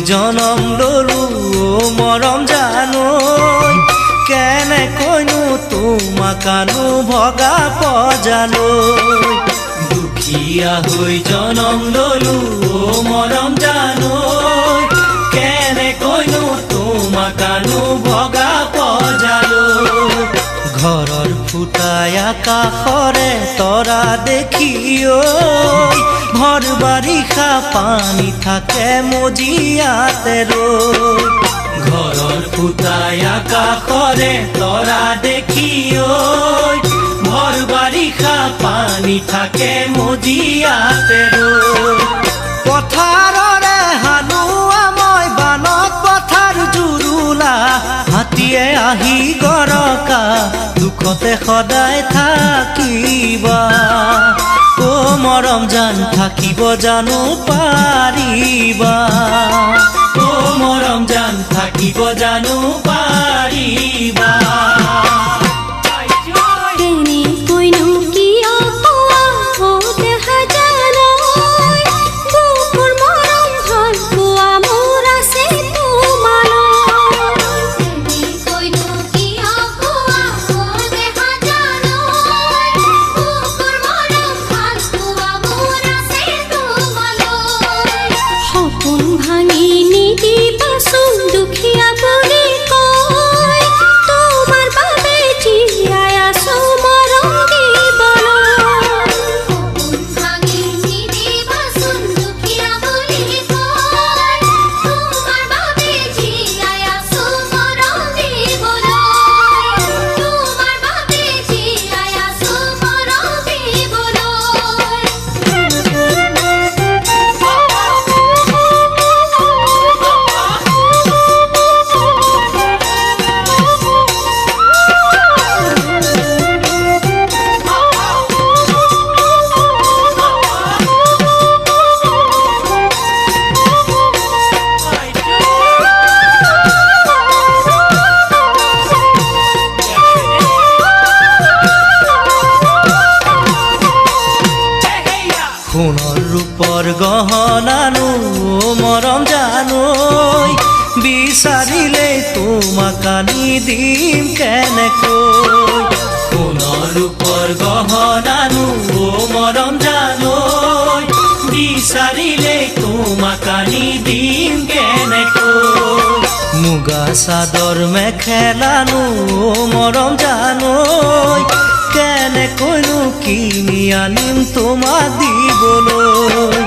জনম ললো মৰম জানৈ কেনে কৈনো তোমাকানো ভগা পজালৈ দুখীয়া হৈ জনম ললো মৰম জানৈ কেনে কৈনো তোমাকানো ভগা পজালৈ ঘৰৰ ফুটাই আকাশৰে তৰা দেখি ভৰ বাৰিষা পানী থাকে মজিয়াতে ৰৈ ঘৰৰ ফুটাই আকাশৰে তৰা দেখি ভৰ বাৰিষা পানী থাকে মজিয়াতে ৰৈ পথাৰৰে হালোৱা মই বানত পথাৰ জুৰুলা হাতীয়ে আহি গৰকা দুখতে সদায় থাকিবা ও মৰম জান থাকিব জানো পাৰিবা ও মৰম জান থাকিব জানো পাৰিবা সোণৰ ৰূপৰ গহনানো মৰম জানৈ বিচাৰিলে তোমাক আনি দিম কেনেকৈ সোণৰ ৰূপৰ গহনানো মৰম জানৈ বিচাৰিলে তোমাক আনি দিম কেনেকৈ মুগা চাদৰ মেখেলানো মৰম জানৈ কেনেকৈনো কিনি আনিম তোমাক দিবলৈ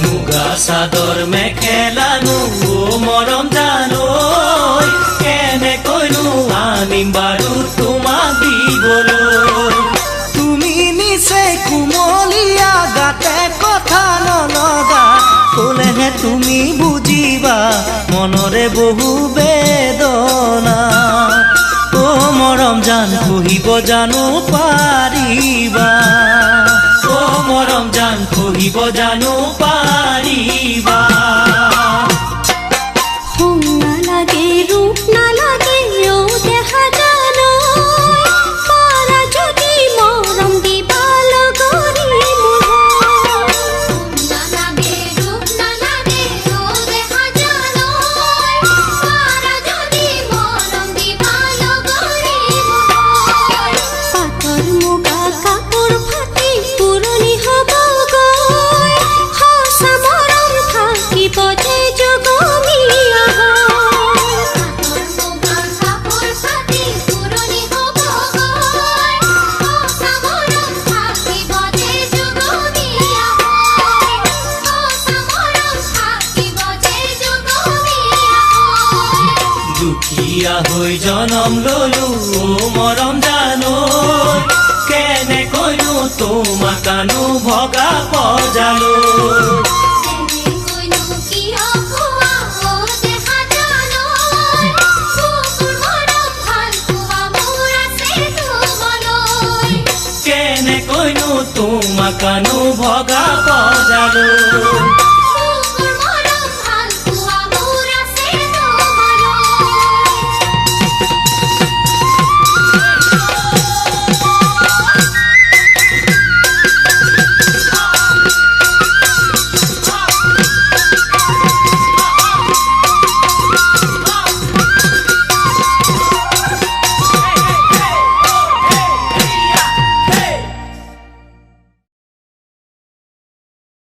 মুগা চাদৰ মেখেলানো মৰম জানৈ কেনেকৈনো আনিম বাৰু তোমাক দিবলৈ তুমি নিচে কুমলীয়া গাতে কথা নলগা ক'লেহে তুমি বুজিবা মনৰে বহু বেদনা ও মৰম জান কহিব জানো পাৰিবা ও মৰম জান কহিব জানো পাৰিবা সোণ নালাগে ৰূপ নালাগে ও দেখা জানৈ পাৰা যদি মৰম দিবা লগৰী মোৰ নালাগে ৰূপ নালাগে ও দেখা জানৈ পাৰা যদি মৰম দিবা লগৰী মোৰ পাতৰ মুগা কাপোৰ ফাটি পুৰণি হ'ব গৈ সঁচা মৰম থাকিব যে যুগমীয়া পাতৰ মুগা কাপোৰ ফাটি পুৰণি হ'ব গৈ সঁচা মৰম থাকিব যে যুগমীয়া সঁচা মৰম থাকিব যে যুগমীয়া দুখীয়া হৈ জনম ললো মৰম জানৈ কেনেকৈনো তোমাকানো ভগা পজালৈ কৈনো কিয় কোৱা ও দেখা জানৈ বুকুৰ মৰম ভাল পোৱা মোৰ আছে তোমালৈ কেনেকৈনো তোমাকানো ভগা পজালৈ